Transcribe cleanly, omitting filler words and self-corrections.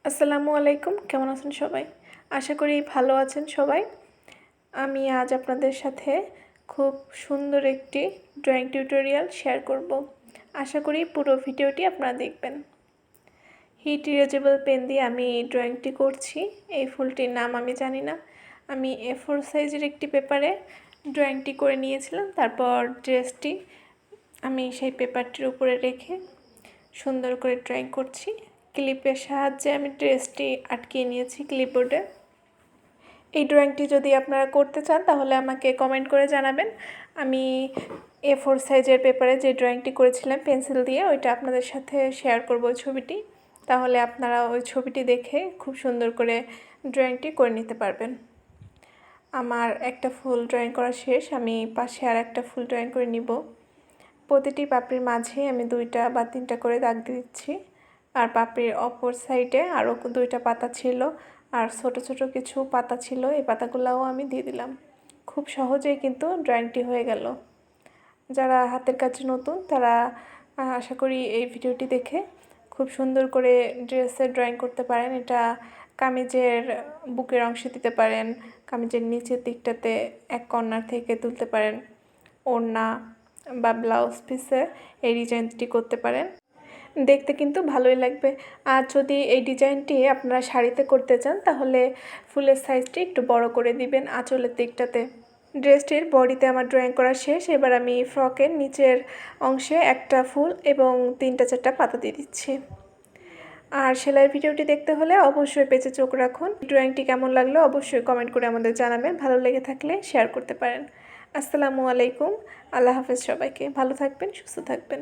আসসালামু আলাইকুম, কেমন আছেন সবাই? আশা করি ভালো আছেন সবাই। আমি আজ আপনাদের সাথে খুব সুন্দর একটি ড্রয়িং টিউটোরিয়াল শেয়ার করব। আশা করি পুরো ভিডিওটি আপনারা দেখবেন। হিট ইরেজেবল পেন দিয়ে আমি এই ড্রয়িংটি করছি। এই ফুলটির নাম আমি জানি না। আমি A4 সাইজের একটি পেপারে ড্রয়িংটি করে নিয়েছিলাম। তারপর ড্রেসটি আমি সেই পেপারটির উপরে রেখে সুন্দর করে ড্রয়িং করছি। ক্লিপের সাহায্যে আমি ড্রেসটি আটকিয়ে নিয়েছি ক্লিপবোর্ডে। এই ড্রয়িংটি যদি আপনারা করতে চান তাহলে আমাকে কমেন্ট করে জানাবেন। আমি A4 সাইজের পেপারে যে ড্রয়িংটি করেছিলাম পেন্সিল দিয়ে, ওইটা আপনাদের সাথে শেয়ার করব ছবিটি। তাহলে আপনারা ওই ছবিটি দেখে খুব সুন্দর করে ড্রয়িংটি করে নিতে পারবেন। আমার একটা ফুল ড্রয়িং করা শেষ, আমি পাশে আর একটা ফুল ড্রয়িং করে নিব। প্রতিটি পাপড়ির মাঝে আমি 2টা বা 3টা করে দাগ দিচ্ছি। আর পাপড়ির অপর সাইডে আরও 2টা পাতা ছিল, আর ছোট ছোট কিছু পাতা ছিল, এই পাতাগুলোও আমি দিয়ে দিলাম। খুব সহজেই কিন্তু ড্রয়িংটি হয়ে গেল। যারা হাতের কাছে নতুন তারা আশা করি এই ভিডিওটি দেখে খুব সুন্দর করে ড্রেসের ড্রয়িং করতে পারেন। এটা কামিজের বুকের অংশে দিতে পারেন, কামিজের নিচের দিকটাতে এক কর্নার থেকে তুলতে পারেন, ওড়না বা ব্লাউজ পিসে এই ডিজাইনটি করতে পারেন। দেখতে কিন্তু ভালোই লাগবে। আর যদি এই ডিজাইনটি আপনারা শাড়িতে করতে চান তাহলে ফুলের সাইজটি একটু বড় করে দিবেন আঁচলের দিকটাতে। ড্রেসটির বডিতে আমার ড্রয়িং করা শেষ। এবার আমি ফ্রকের নিচের অংশে একটা ফুল এবং 3-4টা পাতা দিয়ে দিচ্ছি। আর সেলাইয়ের ভিডিওটি দেখতে হলে অবশ্যই পেজে চোখ রাখুন। ড্রয়িংটি কেমন লাগলো অবশ্যই কমেন্ট করে আমাদের জানাবেন। ভালো লেগে থাকলে শেয়ার করতে পারেন। আসসালামু আলাইকুম, আল্লাহ হাফেজ সবাইকে। ভালো থাকবেন, সুস্থ থাকবেন।